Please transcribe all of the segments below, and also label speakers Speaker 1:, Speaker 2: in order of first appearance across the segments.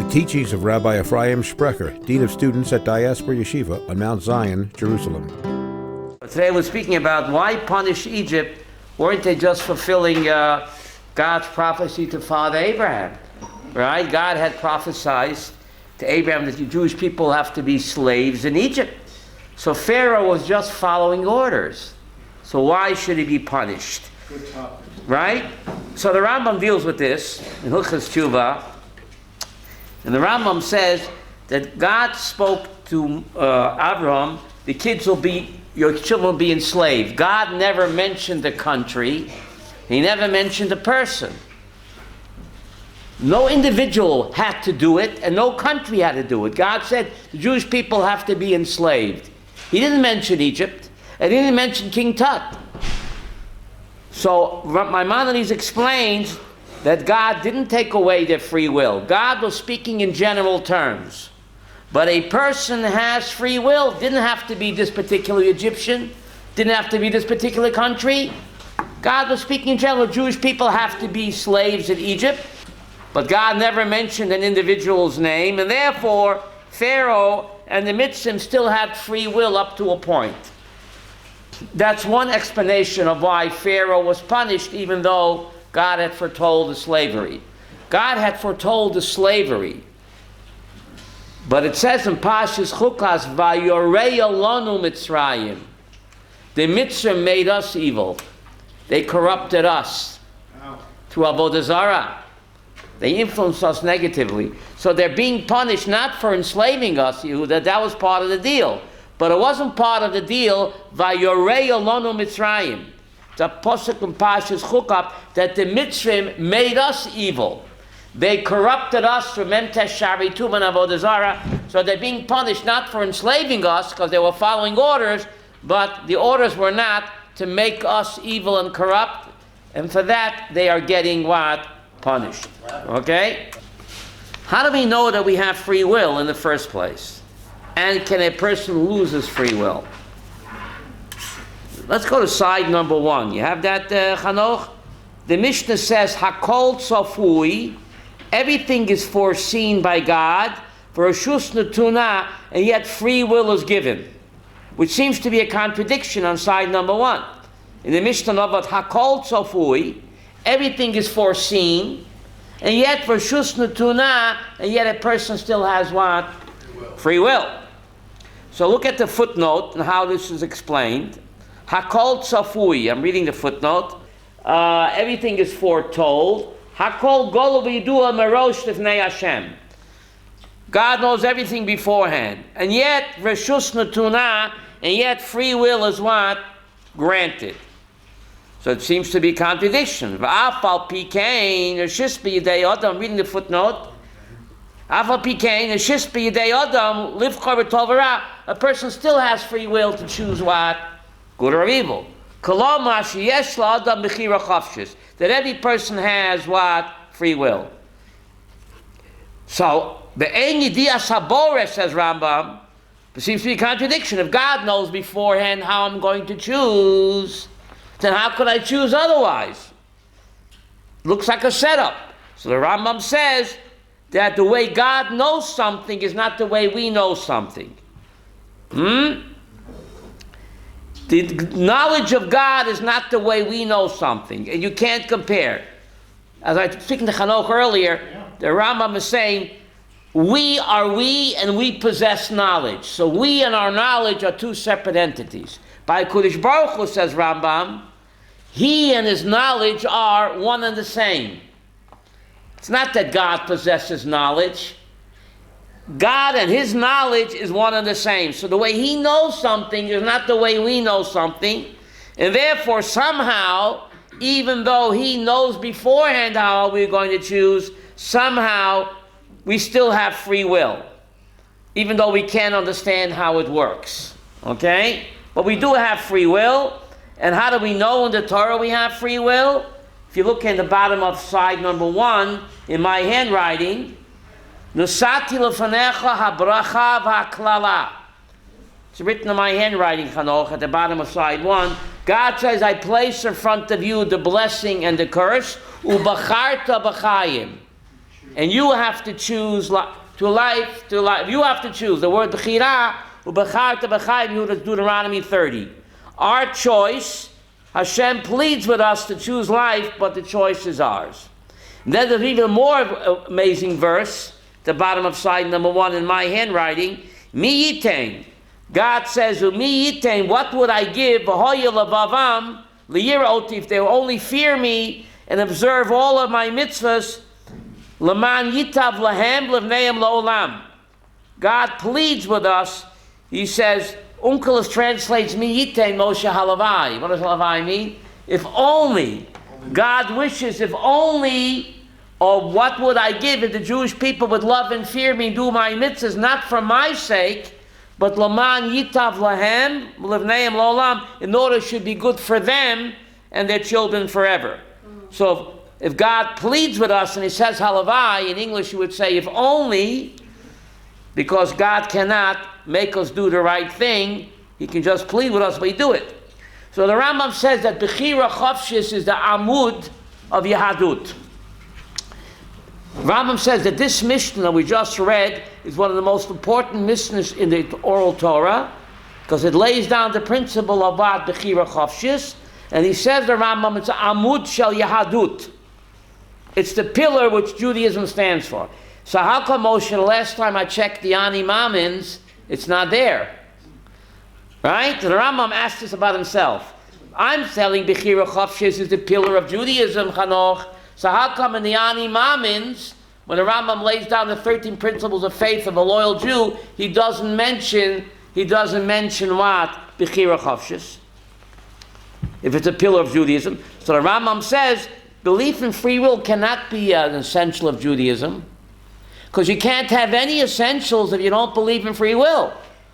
Speaker 1: The teachings of Rabbi Ephraim Sprecher, Dean of Students at Diaspora Yeshiva on Mount Zion, Jerusalem.
Speaker 2: Today we're speaking about why punish Egypt. Weren't they just fulfilling God's prophecy to Father Abraham? Right? God had prophesied to Abraham that the Jewish people have to be slaves in Egypt. So Pharaoh was just following orders. So why should he be punished?
Speaker 3: Good topic.
Speaker 2: Right? So the Rambam deals with this in Hilchos Tshuva. And the Rambam says that God spoke to Abraham, your children will be enslaved. God never mentioned the country. He never mentioned the person. No individual had to do it, and no country had to do it. God said the Jewish people have to be enslaved. He didn't mention Egypt, and he didn't mention King Tut. So Maimonides explains that God didn't take away their free will. God was speaking in general terms. But a person has free will. Didn't have to be this particular Egyptian. Didn't have to be this particular country. God was speaking in general. Jewish people have to be slaves in Egypt. But God never mentioned an individual's name. And therefore, Pharaoh and the Mitzrim still had free will up to a point. That's one explanation of why Pharaoh was punished, even though God had foretold the slavery. God had foretold the slavery. But it says in Pashas Chukas, Vayorei Alonu Mitzrayim. The Mitzrim made us evil. They corrupted us through Avodah Zarah. They influenced us negatively. So they're being punished not for enslaving us, Yehuda. That was part of the deal. But it wasn't part of the deal, Vayorei Alonu Mitzrayim. It's a posuk in Pashas Chukah that the Mitzrim made us evil. They corrupted us through Memtesh Sharitum and Avodah Zarah. So they're being punished not for enslaving us because they were following orders, but the orders were not to make us evil and corrupt. And for that, they are getting what? Punished. Okay? How do we know that we have free will in the first place? And can a person lose his free will? Let's go to side number 1. You have that, Chanoch? The Mishnah says, Hakol Tzafui, everything is foreseen by God, for Reshus Netuna, and yet free will is given. Which seems to be a contradiction on side number 1. In the Mishnah about Hakol Tzafui, everything is foreseen, and yet for Reshus Netuna, and yet a person still has what? Free will. So look at the footnote and how this is explained. Hakol Tzafui, I'm reading the footnote. Everything is foretold. Hakol Golo V'Yidua Merosh Lifnei Hashem. God knows everything beforehand. And yet, Reshus Netuna, and yet free will is what? Granted. So it seems to be a contradiction. V'afal Pikein, Reshus B'Yidei Adam, I'm reading the footnote. Afal Pikein, Reshus B'Yidei Adam, Livchar B'Tov V'Ra. A person still has free will to choose what? Good or evil. That every person has what? Free will. So, says Rambam, there seems to be a contradiction. If God knows beforehand how I'm going to choose, then how could I choose otherwise? Looks like a setup. So the Rambam says that the way God knows something is not the way we know something. The knowledge of God is not the way we know something, and you can't compare. As I was speaking to Chanoch earlier, the Rambam is saying, we are we and we possess knowledge. So we and our knowledge are two separate entities. By Kodesh Baruch Hu, says Rambam, he and his knowledge are one and the same. It's not that God possesses knowledge. God and his knowledge is one and the same. So the way he knows something is not the way we know something. And therefore, somehow, even though he knows beforehand how we're going to choose, somehow we still have free will. Even though we can't understand how it works. Okay? But we do have free will. And how do we know in the Torah we have free will? If you look in the bottom of side number 1, in my handwriting, Nusati lefanecha habracha v'haklala. It's written in my handwriting, Chanoch, at the bottom of side 1. God says, I place in front of you the blessing and the curse. Ubacharta b'chayim. And you have to choose to life. You have to choose. The word bechira, ubechar to bechayim, Deuteronomy 30. Our choice, Hashem pleads with us to choose life, but the choice is ours. And then there's even more amazing verse, the bottom of slide number 1 in my handwriting. Mi yitain. God says, Mi yitain, what would I give? V'hoya levavam, liyirot, if they will only fear me and observe all of my mitzvahs, leman yitav lahem levneim la'olam. God pleads with us. He says, Unkelos translates Mi yitain Moshe halavai. What does halavai mean? If only, God wishes, if only, or what would I give if the Jewish people would love and fear me, do my mitzvahs, not for my sake, but laman yitav lahem levneim la'olam, in order it should be good for them and their children forever. So if God pleads with us and he says halavai, in English you would say if only, because God cannot make us do the right thing, he can just plead with us, but we do it. So the Rambam says that Bechira Chavshis is the Amud of Yahadut. Rambam says that this Mishnah we just read is one of the most important Mishnahs in the oral Torah, because it lays down the principle of what Bechira Chavshis, and he says the Rambam, it's Amud Shel Yahadut. It's the pillar which Judaism stands for. So how come Moshe, the last time I checked the Ani Mamins, it's not there? Right? The Rambam asked us about himself. I'm telling Bechira Chavshis is the pillar of Judaism, Chanoch. So how come in the Ani Mamins, when the Rambam lays down the 13 principles of faith of a loyal Jew, he doesn't mention what? Bechira Chavshis. If it's a pillar of Judaism. So the Rambam says, belief in free will cannot be an essential of Judaism, because you can't have any essentials if you don't believe in free will.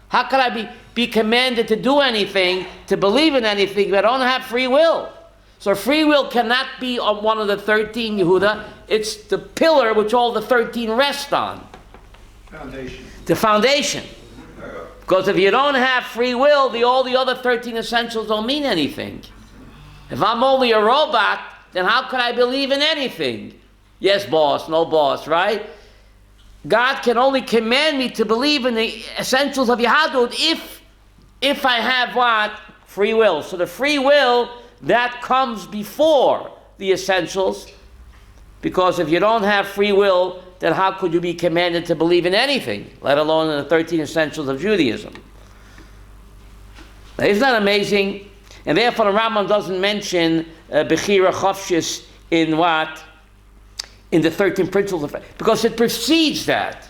Speaker 2: How could I be commanded to do anything, to believe in anything, if I don't have free will? So free will cannot be on one of the 13, Yehuda. It's the pillar which all the 13 rest on.
Speaker 3: Foundation.
Speaker 2: The foundation. Because if you don't have free will, all the other 13 essentials don't mean anything. If I'm only a robot, then how could I believe in anything? Yes, boss, no boss, right? God can only command me to believe in the essentials of Yahadut if I have what? Free will. So the free will, that comes before the essentials, because if you don't have free will, then how could you be commanded to believe in anything, let alone in the 13 essentials of Judaism? Now, isn't that amazing? And therefore the Rambam doesn't mention Bechira Chavshis in what? In the 13 principles of faith, because it precedes that.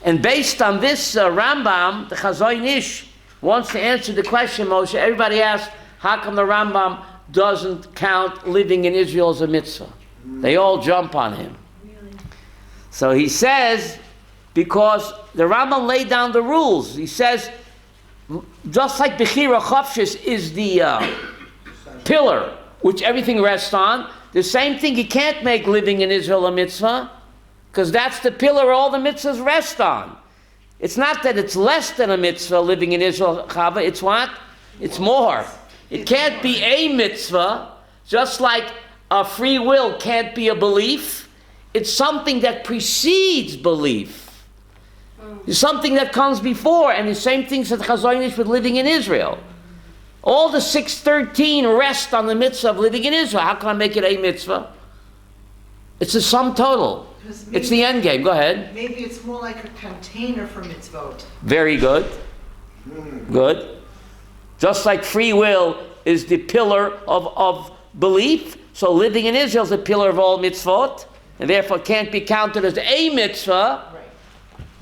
Speaker 2: And based on this Rambam, the Chazon Ish wants to answer the question, Moshe. Everybody asks, how come the Rambam doesn't count living in Israel as a mitzvah? They all jump on him.
Speaker 4: Really?
Speaker 2: So he says, because the Rambam laid down the rules. He says, just like Bechira Chavshis is the pillar which everything rests on, the same thing, you can't make living in Israel a mitzvah, because that's the pillar all the mitzvahs rest on. It's not that it's less than a mitzvah living in Israel, Chava, it's what? It's more. It can't be a mitzvah, just like a free will can't be a belief. It's something that precedes belief. It's something that comes before, and the same thing said Chazon Ish with living in Israel. All the 613 rest on the mitzvah of living in Israel. How can I make it a mitzvah? It's the sum total. It's the end game. Go ahead.
Speaker 4: Maybe it's more like a container for mitzvot.
Speaker 2: Very good. Good. Just like free will is the pillar of belief, so living in Israel is the pillar of all mitzvot, and therefore can't be counted as a mitzvah,
Speaker 4: Right.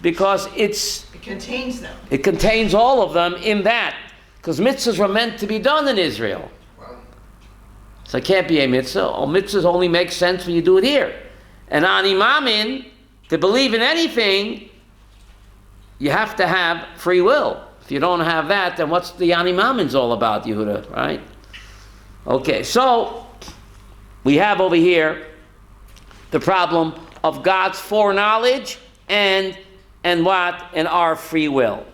Speaker 2: because it
Speaker 4: contains them.
Speaker 2: It contains all of them in that, because mitzvahs were meant to be done in Israel. So it can't be a mitzvah. All mitzvahs only make sense when you do it here. And Ani Mamin, to believe in anything, you have to have free will. If you don't have that, then what's the Ani Mamins all about, Yehuda, right? Okay, so we have over here the problem of God's foreknowledge and what? And our free will.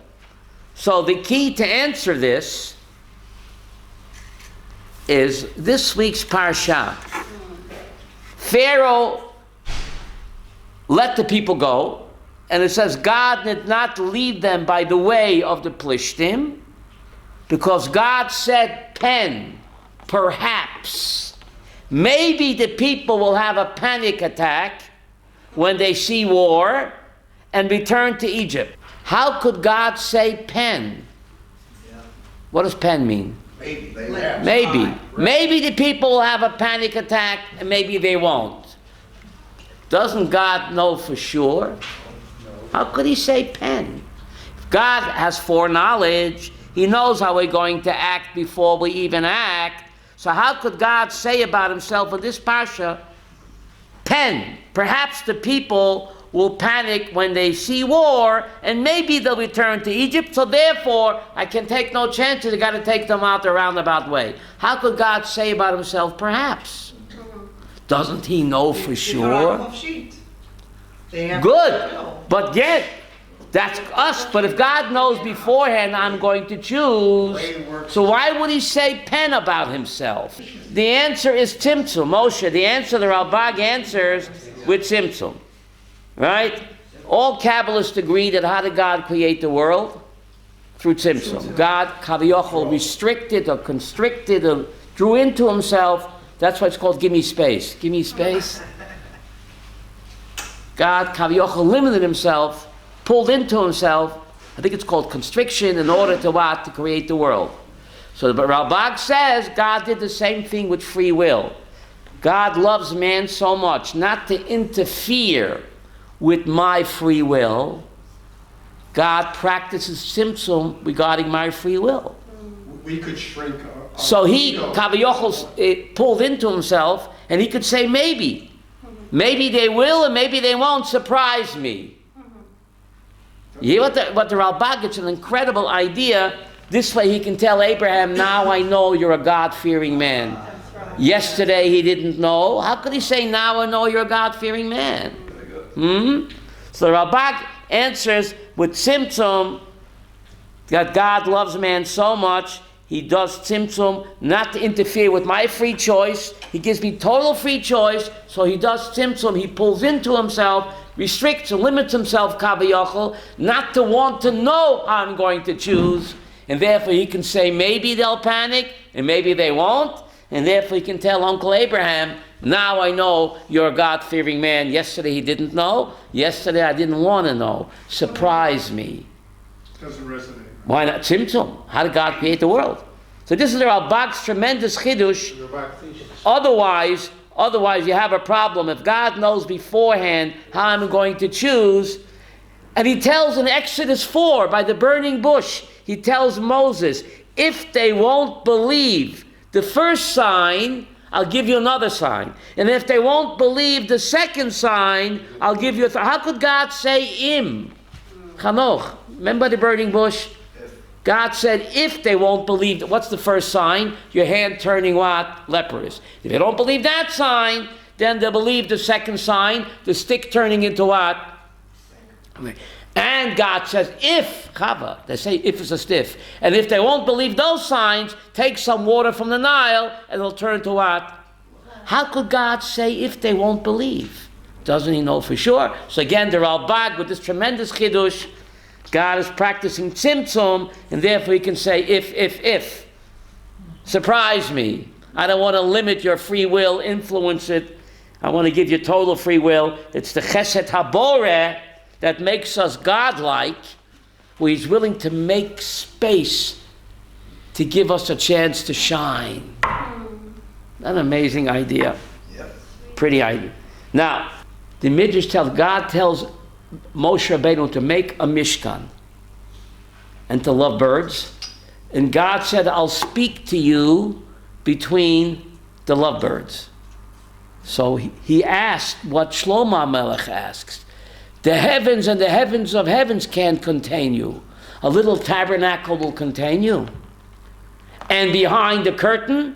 Speaker 2: So the key to answer this is this week's parsha. Pharaoh let the people go. And it says God did not lead them by the way of the Plishtim, because God said, pen, perhaps, maybe the people will have a panic attack when they see war and return to Egypt. How could God say pen? What does pen mean?
Speaker 3: Maybe.
Speaker 2: Maybe the people will have a panic attack and maybe they won't. Doesn't God know for sure? How could he say pen? If God has foreknowledge, he knows how we're going to act before we even act. So how could God say about himself in this parsha, pen? Perhaps the people will panic when they see war, and maybe they'll return to Egypt, so therefore I can take no chances. I got to take them out the roundabout way. How could God say about himself, perhaps? Doesn't he know for sure? Good, but yet, that's us. But if God knows beforehand I'm going to choose, so why would he say pen about himself? The answer is Tzimtzum. Moshe, the answer, the Ralbag answers with Tzimtzum. Right? All Kabbalists agree that how did God create the world? Through Tzimtzum. God, Kaviochel, restricted or constricted or drew into himself. That's why it's called give me space. Give me space. God, Kaviochel, limited himself, pulled into himself. I think it's called constriction in order to what? To create the world. So the Ralbag says God did the same thing with free will. God loves man so much not to interfere with my free will. God practices Tzimtzum regarding my free will.
Speaker 3: We could shrink our
Speaker 2: so he,
Speaker 3: ego.
Speaker 2: Kaviochel, pulled into himself, and he could say maybe. Maybe they will and maybe they won't surprise me. You hear what the Ralbag, it's an incredible idea. This way he can tell Abraham, now I know you're a God-fearing man. Yesterday he didn't know. How could he say, now I know you're a God-fearing man? So the Ralbag answers with Tzimtzum that God loves man so much, he does Tzimtzum not to interfere with my free choice. He gives me total free choice, so he does Tzimtzum. He pulls into himself, restricts and limits himself, Kaviyachol, not to want to know how I'm going to choose, and therefore he can say maybe they'll panic and maybe they won't, and therefore he can tell Uncle Abraham, now I know you're a God-fearing man. Yesterday he didn't know. Yesterday I didn't want to know. Surprise me.
Speaker 3: Doesn't resonate.
Speaker 2: Why not? Tzimtzum. How did God create the world? So this is the Ralbag's tremendous chidush. Otherwise you have a problem. If God knows beforehand how I'm going to choose, and he tells in Exodus 4, by the burning bush, he tells Moses, if they won't believe the first sign, I'll give you another sign. And if they won't believe the second sign, I'll give you a third. How could God say im? Chanoch. Remember the burning bush? God said, if they won't believe, what's the first sign? Your hand turning what? Leprous. If they don't believe that sign, then they'll believe the second sign, the stick turning into what? And God says, if, Chava, they say if is a stiff, and if they won't believe those signs, take some water from the Nile, and it'll turn to what? How could God say if they won't believe? Doesn't he know for sure? So again, the Ralbag with this tremendous chidush, God is practicing Tzimtzum, and therefore he can say if. Surprise me. I don't want to limit your free will, influence it. I want to give you total free will. It's the Chesed HaBoreh that makes us godlike, where he's willing to make space to give us a chance to shine. An amazing idea.
Speaker 3: Yep.
Speaker 2: Pretty idea. Now, the Midrash God tells Moshe Rabbeinu to make a Mishkan and to love birds. And God said, I'll speak to you between the lovebirds. So he asked what Shlomo Melech asks. The heavens and the heavens of heavens can't contain you. A little tabernacle will contain you. And behind the curtain,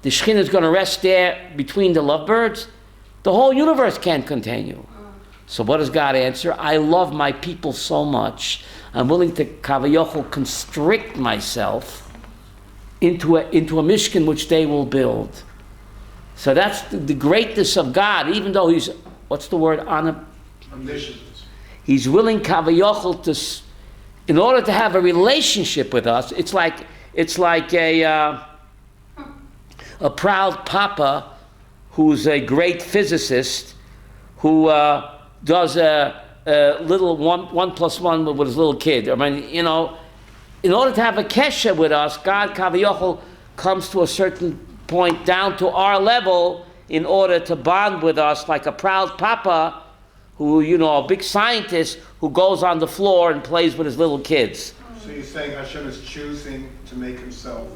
Speaker 2: the Shekhinah is going to rest there between the lovebirds. The whole universe can't contain you. So what does God answer? I love my people so much, I'm willing to Kavayochel constrict myself into a Mishkan which they will build. So that's the greatness of God. Even though he's what's the word?
Speaker 3: Omniscience.
Speaker 2: He's willing kavayochel to, in order to have a relationship with us. It's like a proud papa who's a great physicist who does a little one plus one with his little kid. I mean, in order to have a kesha with us, God kavayochel comes to a certain point down to our level in order to bond with us like a proud papa who, a big scientist who goes on the floor and plays with his little kids.
Speaker 3: So you're saying Hashem is choosing to make himself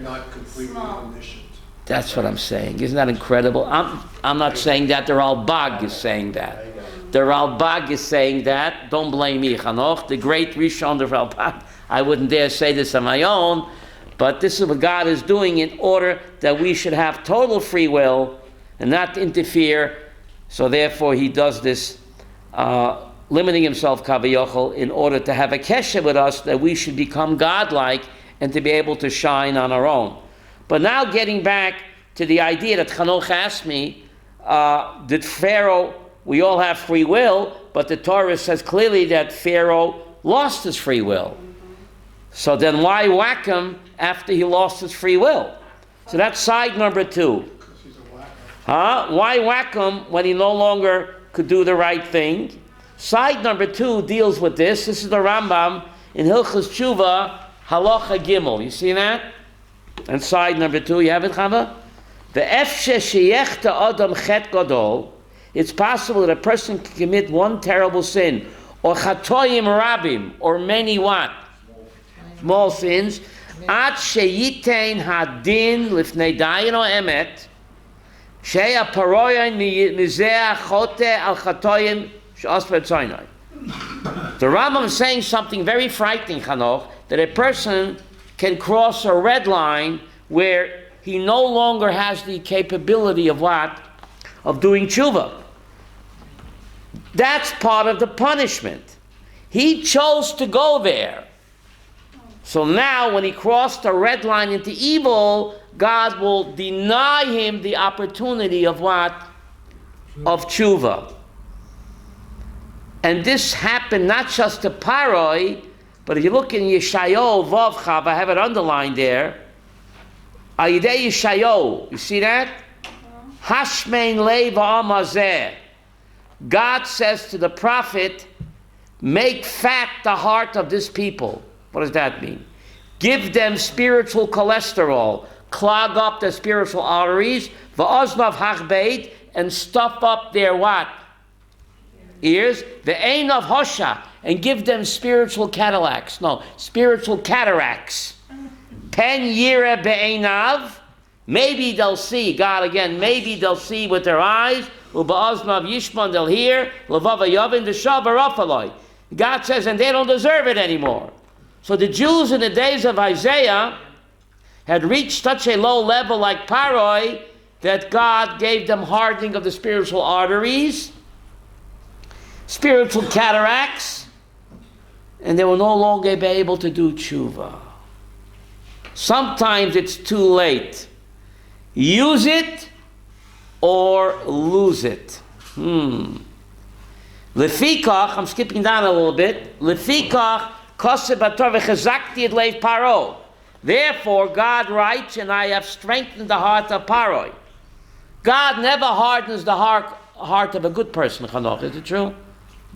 Speaker 3: not completely omniscient.
Speaker 2: That's what I'm saying. Isn't that incredible? I'm not saying that. The Ralbag is saying that. The Ralbag is saying that. Don't blame me, Chanoch. The great Rishon, the Ralbag. I wouldn't dare say this on my own, but this is what God is doing in order that we should have total free will and not interfere. So therefore he does this, limiting himself, Kavayochel, in order to have a kesha with us, that we should become godlike and to be able to shine on our own. But now getting back to the idea that Chanoch asked me, did Pharaoh, we all have free will, but the Torah says clearly that Pharaoh lost his free will. So then why whack him after he lost his free will? So that's side number 2. Why whack him when he no longer could do the right thing? Side number 2 deals with this. This is the Rambam in Hilchos Tshuva, Halacha Gimel. You see that? And side number 2, you have it, Chava? The efshe sheyechta adam chet gadol. It's possible that a person can commit one terrible sin, or chatoyim rabim, or many what? Small sins. Ad sheyitein hadin lifnei dayan o emet. Sheya paroyan mizeh chote al chatoyim she'asper tzaynai. The Rambam is saying something very frightening, Chanoch, that a person can cross a red line where he no longer has the capability of what? Of doing tshuva. That's part of the punishment. He chose to go there. So now when he crossed a red line into evil, God will deny him the opportunity of what? Of tshuva. And this happened not just to Paro, but if you look in Yeshayahu Vav Chav, I have it underlined there. Ayidei Yeshayahu, you see that? Hashmein Leiv Amazeh. God says to the prophet, make fat the heart of this people. What does that mean? Give them spiritual cholesterol, clog up their spiritual arteries, va'oznav hachbeit, and stuff up their what? Ears. Ve'ein of hosha, and give them spiritual cataracts. No, spiritual cataracts. Pen yira be'einav, maybe they'll see, God again, maybe they'll see with their eyes, u'ba'oznav yishman, they'll hear, l'vava yavin v'shav. God says, and they don't deserve it anymore. So the Jews in the days of Isaiah had reached such a low level like Paro that God gave them hardening of the spiritual arteries, spiritual cataracts, and they will no longer be able to do tshuva. Sometimes it's too late. Use it or lose it. Lefikach, I'm skipping down a little bit. Lefikach, Paro. Therefore, God writes, and I have strengthened the heart of Paro. God never hardens the heart of a good person, Chanoch. Is it true?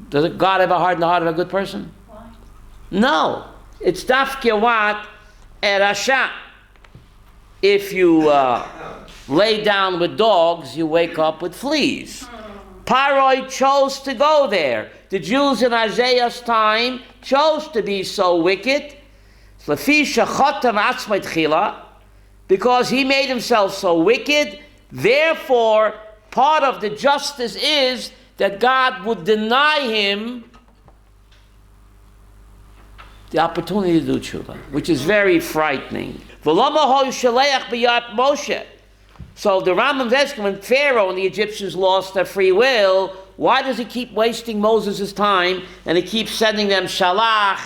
Speaker 2: Does God ever harden the heart of a good person?
Speaker 4: Why?
Speaker 2: No. It's dafke what? Erasha. If you lay down with dogs, you wake up with fleas. Paro chose to go there. The Jews in Isaiah's time chose to be so wicked because he made himself so wicked. Therefore, part of the justice is that God would deny him the opportunity to do tshuva, which is very frightening. So the Rambam's asking, when Pharaoh and the Egyptians lost their free will, why does he keep wasting Moses' time and he keeps sending them shalach,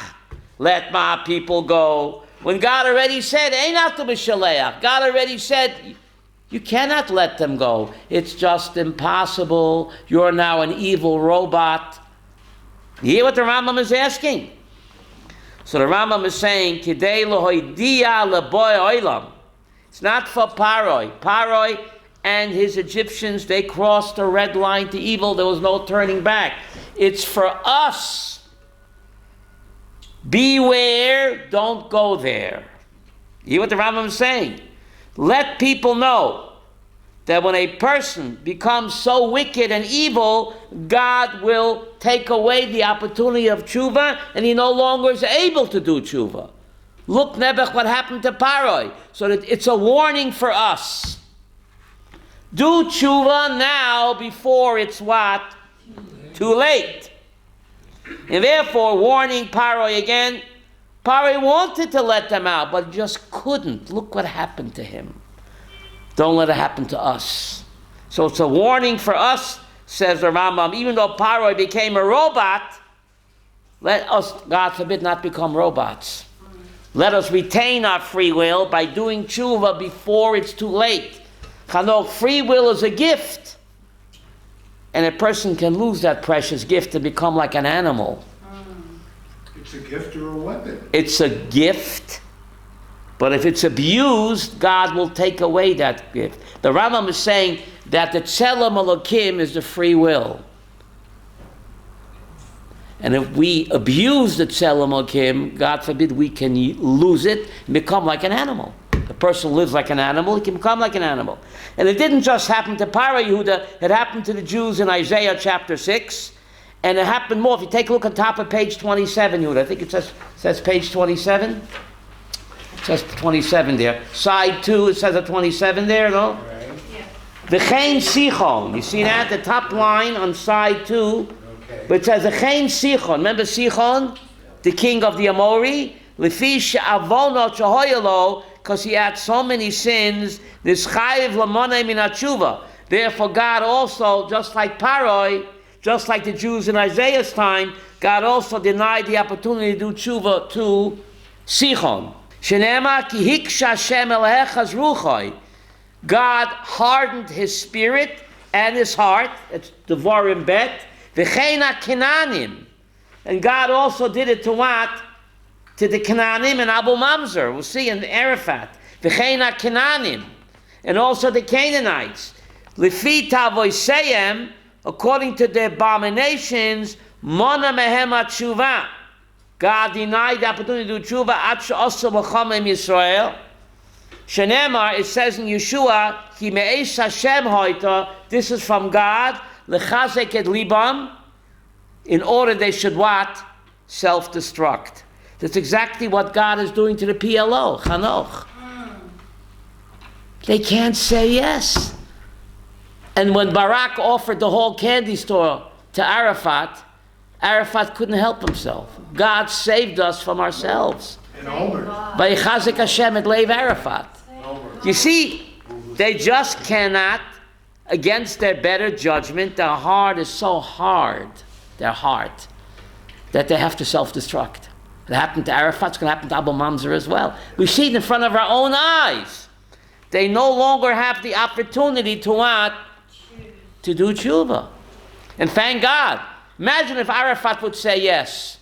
Speaker 2: let my people go, when God already said, God already said, You cannot let them go. It's just impossible. You're now an evil robot. You hear what the Rambam is asking? So the Rambam is saying, Kidei lohoidia leboy oilam. It's not for Paro. Paro and his Egyptians, they crossed the red line to evil. There was no turning back. It's for us. Beware, don't go there. You hear what the Rambam is saying? Let people know that when a person becomes so wicked and evil, God will take away the opportunity of tshuva, and he no longer is able to do tshuva. Look, Nebuch, what happened to Paro. So that it's a warning for us. Do tshuva now before it's what? Too late. And therefore, warning Paro again. Paro wanted to let them out, but just couldn't. Look what happened to him. Don't let it happen to us. So it's a warning for us, says the Rambam. Even though Paro became a robot, let us, God forbid, not become robots. Let us retain our free will by doing tshuva before it's too late. Chanok, free will is a gift. And a person can lose that precious gift and become like an animal.
Speaker 3: It's a gift or a weapon.
Speaker 2: It's a gift. But if it's abused, God will take away that gift. The Rambam is saying that the Tzelem Elokim is the free will. And if we abuse the Tzelem Elokim, God forbid, we can lose it and become like an animal. The person lives like an animal, he can become like an animal. And it didn't just happen to Paro Yehuda, it happened to the Jews in Isaiah chapter 6. And it happened more. If you take a look on top of page 27, Yehuda, I think it says page 27. It says 27 there. Side 2, it says a 27 there, no?
Speaker 3: Right.
Speaker 2: V'chein Sichon. You see that? The top line on side 2.
Speaker 3: Okay.
Speaker 2: But it says V'chein Sichon. Remember Sichon? The king of the Amori? Lefi she'avono shehoyalo, because he had so many sins. This chayiv lamonei min hatshuva. Therefore God also, just like Paro, just like the Jews in Isaiah's time, God also denied the opportunity to do tshuva to Sichon. Shenema ki hiksha Hashem elehechas ruchoi. God hardened his spirit and his heart. It's Devarim bet. V'cheina Kenanim. And God also did it to what? To the Kenanim and Abu Mamzer. We'll see in Arafat. V'cheina Kenanim. And also the Canaanites. Lefi tavoiseyem, according to the abominations, mona mehem tshuva. God denied the opportunity to do tshuva at she'osu b'chamim Yisrael. Shenemar, it says in Yeshua, Ki me'esh Hashem hoita, this is from God, lechazek et libam, in order they should what? Self-destruct. That's exactly what God is doing to the PLO, Chanoch. They can't say yes. And when Barak offered the whole candy store to Arafat, Arafat couldn't help himself. God saved us from ourselves.
Speaker 3: And Omer.
Speaker 2: Vayichazek Hashem et leiv Arafat. You see, they just cannot, against their better judgment, their heart is so hard, their heart, that they have to self-destruct. It happened to Arafat, it's going to happen to Abu Mamzer as well. We see it in front of our own eyes. They no longer have the opportunity to what? To do tshuva. And thank God. Imagine if Arafat would say yes.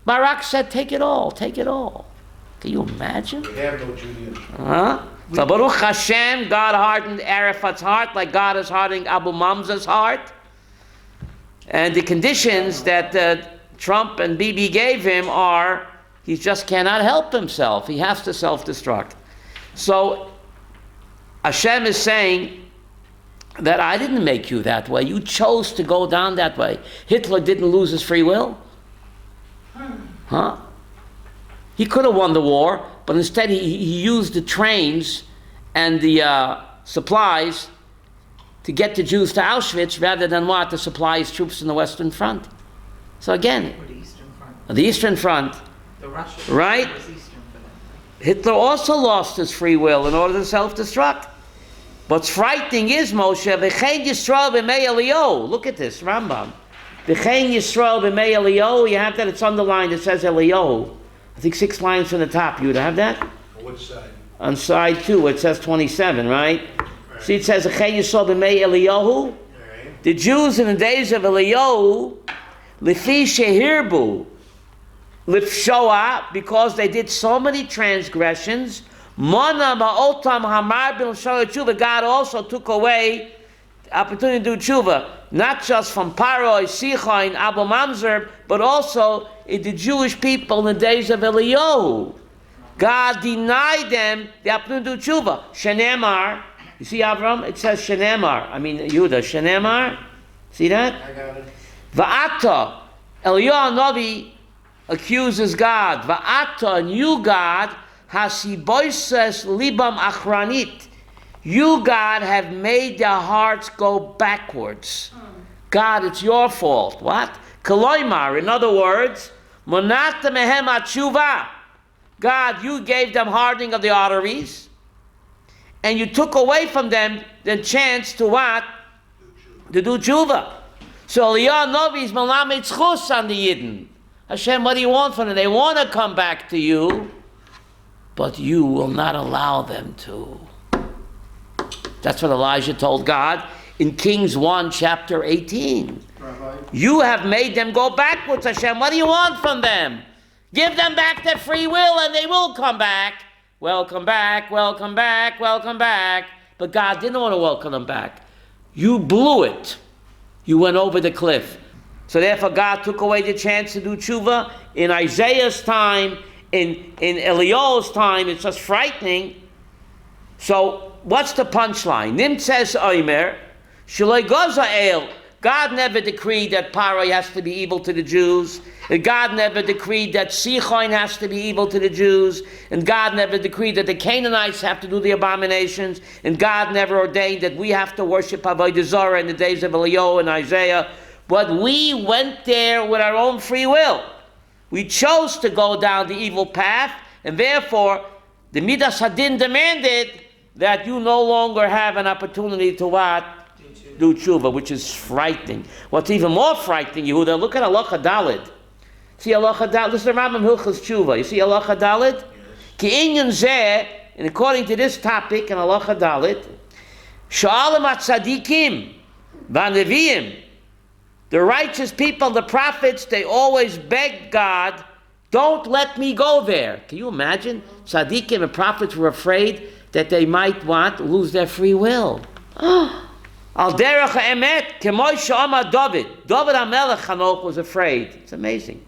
Speaker 2: Barak said, take it all, take it all. Can you imagine?
Speaker 3: We have no Judaism.
Speaker 2: So Baruch Hashem, God hardened Arafat's heart like God is hardening Abu Mamzer's heart. And the conditions that Trump and Bibi gave him are, he just cannot help himself. He has to self-destruct. So Hashem is saying that I didn't make you that way. You chose to go down that way. Hitler didn't lose his free will. Huh? He could have won the war, but instead he used the trains and the supplies to get the Jews to Auschwitz rather than what? To supply his troops in the Western Front. So again,
Speaker 4: Or the Eastern Front.
Speaker 2: the Eastern Front,
Speaker 4: The Russians.
Speaker 2: Right.
Speaker 4: Was Eastern for them.
Speaker 2: Hitler also lost his free will in order to self-destruct. What's frightening is, Moshe, V'chein Yisrael b'mei Eliyahu. Look at this, Rambam. V'chein Yisrael b'mei Eliyahu. You have that, it's underlined, it says Eliyahu. I think 6 lines from the top. You would have that?
Speaker 3: On which side?
Speaker 2: on side 2, it says 27, right? See, it says, "Achei Yisrael b'mei Eliyahu." The Jews in the days of Eliyahu, Lifi shehirbu, lifshoa, because they did so many transgressions, Mona ma'otam hamar bil tshuva. God also took away the opportunity to do tshuva, not just from Paro, Sicha, and Abu Mamzer, but also in the Jewish people in the days of Eliyahu. God denied them the opportunity to do tshuva. Shenemar, you see Avram? It says Shenemar. I mean Yehuda, Shenemar. See that?
Speaker 3: I got it.
Speaker 2: Va'ata, Eliyahu Navi accuses God. Va'ata, and you, God, hasiboises libam achranit. You, God, have made their hearts go backwards. God, it's your fault. What? Kaloimar, in other words, monata mehem atshuva. God, you gave them hardening of the arteries, and you took away from them the chance to what? To do tshuva. So Eliyahu Navi is malamed zchus on the Yidden. Hashem, what do you want from them? They want to come back to you, but you will not allow them to. That's what Elijah told God in Kings 1, chapter 18.
Speaker 3: Rabbi?
Speaker 2: You have made them go backwards, Hashem. What do you want from them? Give them back their free will and they will come back. Welcome back, welcome back, welcome back. But God didn't want to welcome them back. You blew it. You went over the cliff. So therefore God took away the chance to do tshuva. In Isaiah's time, in Eliyahu's time, it's just frightening. So what's the punchline? Nim says Omer, Shaloi Goza El. God never decreed that Paro has to be evil to the Jews. And God never decreed that Sichon has to be evil to the Jews. And God never decreed that the Canaanites have to do the abominations. And God never ordained that we have to worship Avodah Zarah in the days of Eliyahu and Isaiah. But we went there with our own free will. We chose to go down the evil path. And therefore, the Midas Hadin demanded that you no longer have an opportunity to what? Do tshuva, which is frightening. What's even more frightening, Yehuda, look at Halacha Daled. See Halacha Daled? Listen to Rambam Hilchas Tshuva. You see Halacha Daled? Ki inyan zeh, and according to this topic in Halacha Daled, Sha'alim at-tzadikim v'neviim, the righteous people, the prophets, they always begged God, don't let me go there. Can you imagine? Tzadikim and prophets were afraid that they might what? Lose their free will. Al derech ha'emet, k'moy she'amar David. David HaMelech Chanoch was afraid. It's amazing.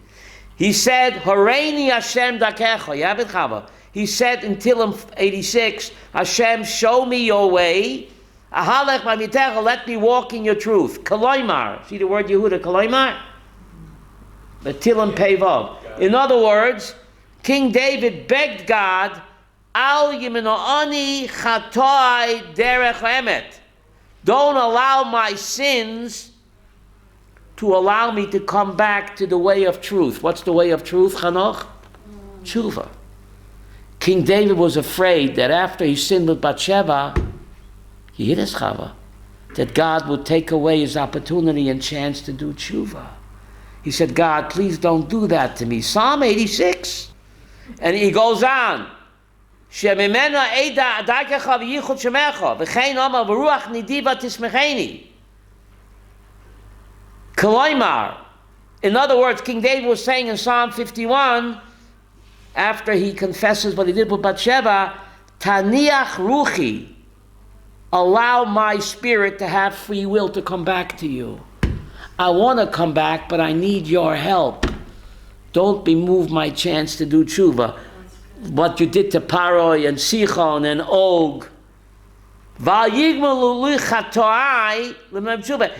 Speaker 2: He said, Horeini Hashem dakecha. You have it, Chava. He said in Tehillim 86, Hashem, show me your way. Ahalech ma'mitecha, let me walk in your truth. Kaloimar. See the word Yehuda, Kaloimar? The Tehillim Pevav. In other words, King David begged God, Al yiminoani chatoi derech ha'emet. Don't allow my sins to allow me to come back to the way of truth. What's the way of truth, Chanoch? Tshuva. King David was afraid that after he sinned with Bathsheba, he hit his Chava, that God would take away his opportunity and chance to do tshuva. He said, God, please don't do that to me. Psalm 86. And he goes on. Shemimena eda adakecha v'yichud shemecha v'chein amar v'ruach nidiva tismecheni. Kaloimar. In other words, King David was saying in Psalm 51, after he confesses what he did with Bathsheba, Taniach ruchi, allow my spirit to have free will to come back to you. I want to come back, but I need your help. Don't remove my chance to do tshuva. What you did to Paro and Sichon and Og.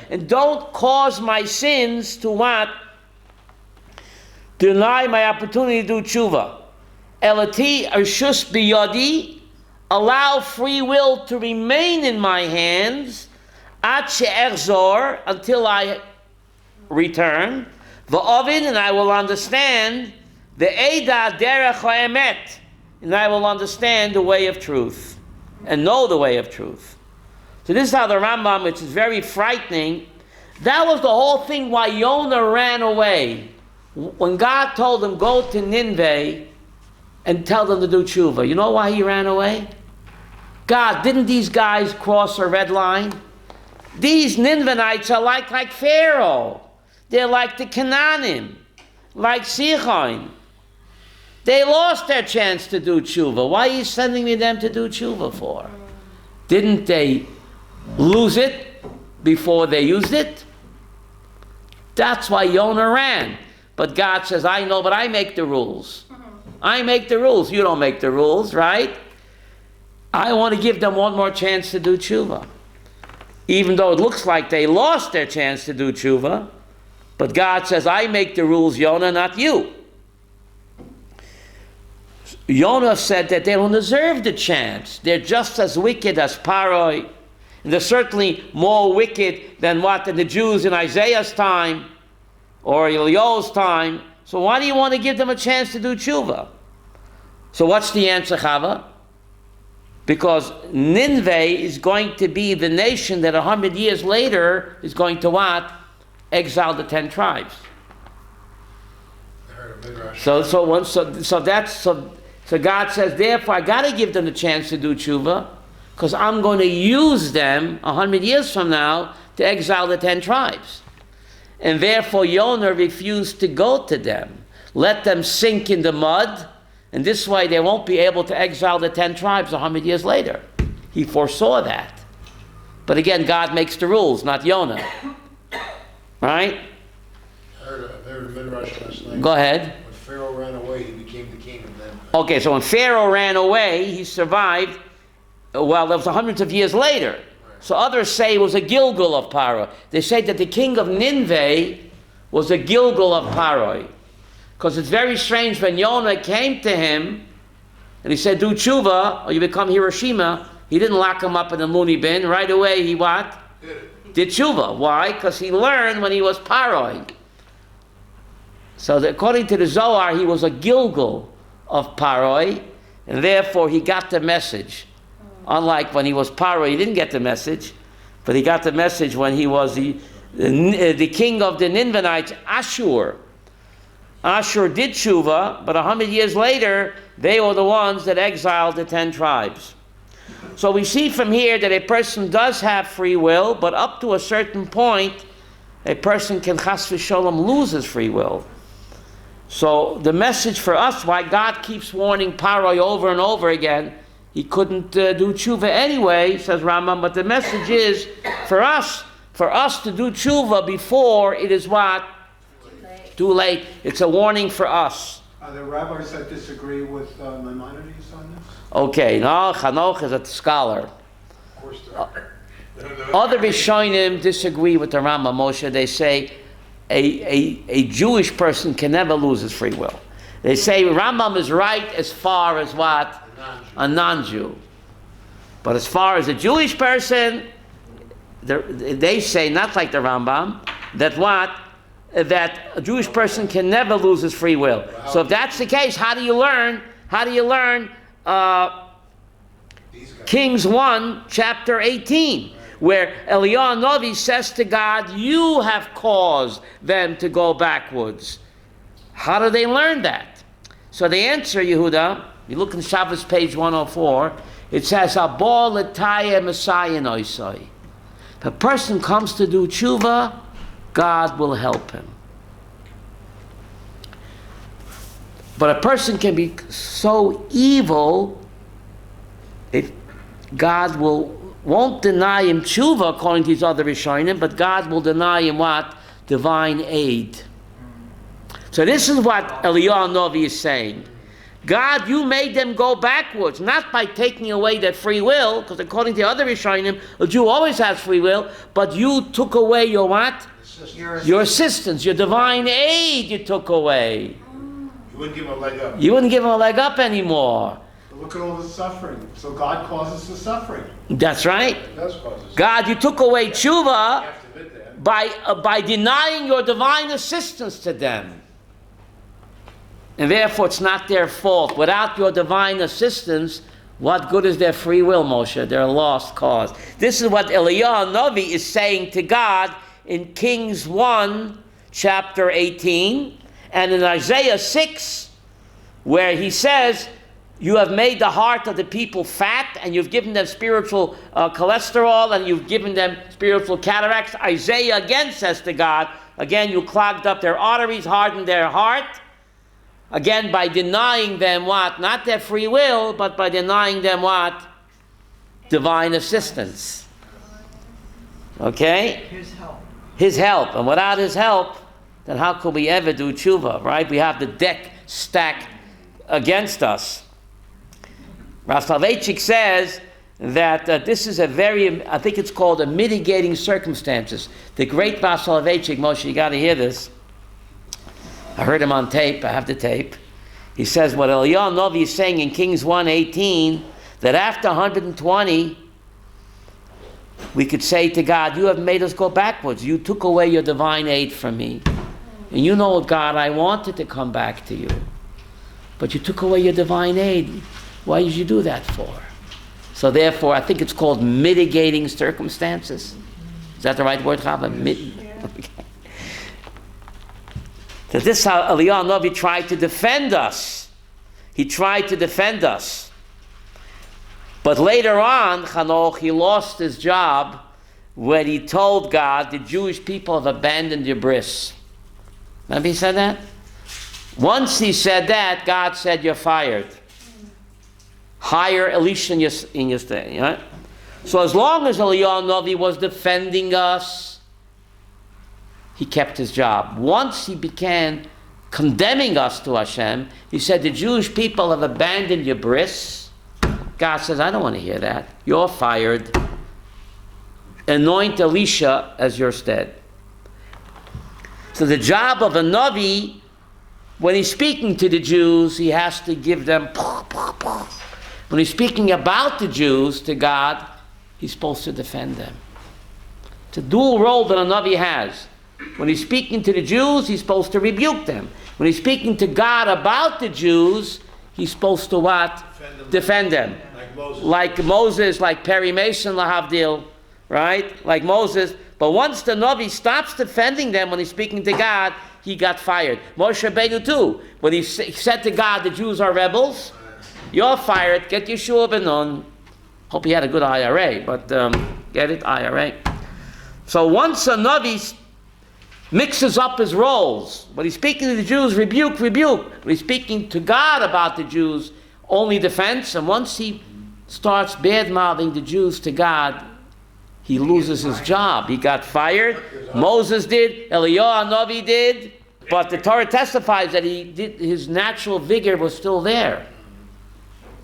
Speaker 2: And don't cause my sins to what? Deny my opportunity to do tshuva. Elati arshus biyadi, allow free will to remain in my hands, at she'echzor, until I return. Va'ovin, and I will understand. The Eida derech ha'emet, and I will understand the way of truth and know the way of truth. So this is how the Rambam, which is very frightening, that was the whole thing why Yonah ran away. When God told him, go to Nineveh and tell them to do tshuva. You know why he ran away? God, didn't these guys cross a red line? These Ninevanites are like Pharaoh. They're like the Canaanim, like Sichon. They lost their chance to do tshuva. Why are you sending me them to do tshuva for? Didn't they lose it before they used it? That's why Yonah ran. But God says, I know, but I make the rules. I make the rules. You don't make the rules, right? I want to give them one more chance to do tshuva. Even though it looks like they lost their chance to do tshuva, but God says, I make the rules, Yonah, not you. Yonah said that they don't deserve the chance. They're just as wicked as Paro. And they're certainly more wicked than the Jews in Isaiah's time or Eliyahu's time. So why do you want to give them a chance to do tshuva? So what's the answer, Chava? Because Nineveh is going to be the nation that 100 years later is going to what? Exile the 10 tribes. So God says, therefore, I got to give them the chance to do tshuva, because I'm going to use them 100 years from now to exile the 10 tribes. And therefore, Yonah refused to go to them. Let them sink in the mud, and this way they won't be able to exile the 10 tribes 100 years later. He foresaw that. But again, God makes the rules, not Yonah. Right?
Speaker 5: I heard a midrash last night.
Speaker 2: Go ahead.
Speaker 5: When Pharaoh ran away, he became the king of them.
Speaker 2: Okay, so when Pharaoh ran away, he survived, well, that was hundreds of years later. Right. So others say it was a Gilgal of Paro. They say that the king of Nineveh was a Gilgal of Paro. Because it's very strange when Yonah came to him and he said, do tshuva or you become Hiroshima, he didn't lock him up in the loony bin. Right away, he what? Did tshuva. Why? Because he learned when he was Paro. So according to the Zohar, he was a Gilgal of Paro, and therefore he got the message. Unlike when he was Paro, he didn't get the message, but he got the message when he was the king of the Ninevanites, Ashur. Ashur did tshuva, but 100 years later, they were the ones that exiled the 10 tribes. So we see from here that a person does have free will, but up to a certain point, a person can chas v'sholom lose his free will. So the message for us, why God keeps warning Paro over and over again, he couldn't do tshuva anyway, says Rambam, but the message is for us to do tshuva before it is what? Too late. It's a warning for us.
Speaker 3: Are there rabbis that disagree with Maimonides on this?
Speaker 2: Okay, no, Chanoch is a scholar.
Speaker 5: Of course there are.
Speaker 2: Other Rishonim disagree with the Rambam, Moshe. They say a Jewish person can never lose his free will. They say Rambam is right as far as what? A non-Jew. But as far as a Jewish person, they say, not like the Rambam, that what? That a Jewish person can never lose his free will. So if that's the case, how do you learn? Kings 1, chapter 18, where Eliyahu Novi says to God, you have caused them to go backwards. How do they learn that? So the answer, Yehuda, you look in Shabbos page 104, it says, Abol L'taya Messiah Noisai. If a person comes to do tshuva, God will help him. But a person can be so evil, God won't deny him tshuva according to these other Rishonim, but God will deny him what? Divine aid. So this is what Eliyahu Novi is saying. God, you made them go backwards, not by taking away their free will, because according to the other Rishonim, a Jew always has free will, but you took away your what? Your assistance, your divine aid you took away.
Speaker 5: You wouldn't give him a leg up.
Speaker 2: You wouldn't give him a leg up anymore.
Speaker 3: But look at all the suffering. So God causes the suffering.
Speaker 2: That's right.
Speaker 5: It does cause us.
Speaker 2: God, you took away tshuva
Speaker 5: You have to admit that.
Speaker 2: by denying your divine assistance to them. And therefore it's not their fault. Without your divine assistance, what good is their free will, Moshe? They're a lost cause. This is what Eliyahu Novi is saying to God in Kings 1, chapter 18, and in Isaiah 6, where he says You have made the heart of the people fat, and you've given them spiritual cholesterol, and you've given them spiritual cataracts. Isaiah again says to God, again, you clogged up their arteries, hardened their heart. Again, by denying them what? Not their free will, but by denying them what? Divine assistance. Okay?
Speaker 4: His help.
Speaker 2: His help. And without his help, then how could we ever do tshuva, right? We have the deck stacked against us. Rav Soloveitchik says that this is a very, I think it's called a mitigating circumstances. The great Rav Soloveitchik, Moshe, you got to hear this. I heard him on tape. I have the tape. He says what Eliyahu Novi is saying in Kings 1:18, that after 120, we could say to God, you have made us go backwards. You took away your divine aid from me. And you know, God, I wanted to come back to you. But you took away your divine aid. Why did you do that for? So therefore, I think it's called mitigating circumstances. Is that the right word, Chava? Okay. So this is how Eliyahu Novi tried to defend us. He tried to defend us. But later on, Chanoch, he lost his job when he told God, the Jewish people have abandoned your bris. Remember he said that? Once he said that, God said, you're fired. Hire Elisha in your stay. Right? So as long as Eliyahu Novi was defending us, he kept his job. Once he began condemning us to Hashem, he said, the Jewish people have abandoned your bris. God says, I don't want to hear that. You're fired. Anoint Elisha as your stead. So the job of a Navi, when he's speaking to the Jews, he has to give them... When he's speaking about the Jews to God, he's supposed to defend them. It's a dual role that a Navi has. When he's speaking to the Jews, he's supposed to rebuke them. When he's speaking to God about the Jews, he's supposed to what? Defend them. Like Moses, like Perry Mason, lahavdil, right? Like Moses. But once the Navi stops defending them when he's speaking to God, he got fired. Moshe Rabbeinu too. When he said to God, the Jews are rebels, you're fired, get Yeshua ben Nun. Hope he had a good IRA, but get it, IRA. So once a Navi mixes up his roles, when he's speaking to the Jews, rebuke. When he's speaking to God about the Jews, only defense. And once he starts bad-mouthing the Jews to God, he loses his job. He got fired. Moses did. Eliyahu Navi did. But the Torah testifies that his natural vigor was still there.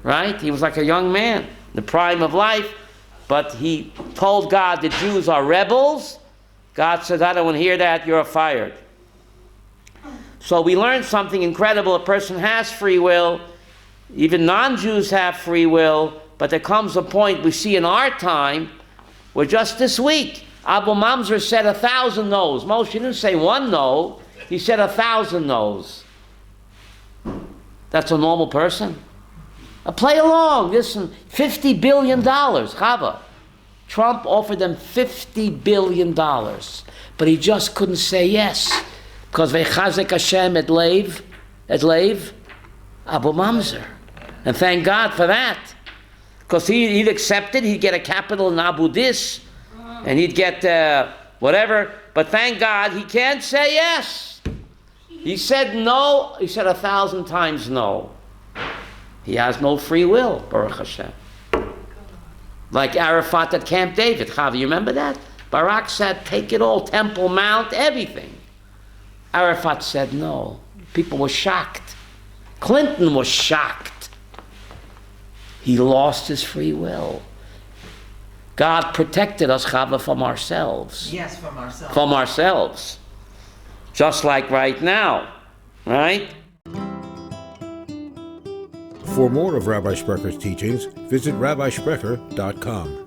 Speaker 2: Right? He was like a young man, the prime of life. But he told God the Jews are rebels. God says, I don't want to hear that. You're fired. So we learned something incredible. A person has free will. Even non-Jews have free will. But there comes a point we see in our time where just this week, Abu Mamzer said 1,000 no's. Moshe didn't say one no. He said 1,000 no's. That's a normal person. Play along. Listen, $50 billion. Chava. Trump offered them $50 billion. But he just couldn't say yes. Because Vechazek Hashem et Leiv, Abu Mamzer. And thank God for that. Because he'd accepted, he'd get a capital in Abu Dis, and he'd get whatever. But thank God, he can't say yes. He said no. He said 1,000 times no. He has no free will, Baruch Hashem. Like Arafat at Camp David. Chavi, you remember that? Barak said, take it all, Temple Mount, everything. Arafat said no. People were shocked. Clinton was shocked. He lost his free will. God protected us, Chava, from ourselves.
Speaker 4: Yes, from ourselves.
Speaker 2: From ourselves. Just like right now. Right?
Speaker 1: For more of Rabbi Sprecher's teachings, visit rabbisprecher.com.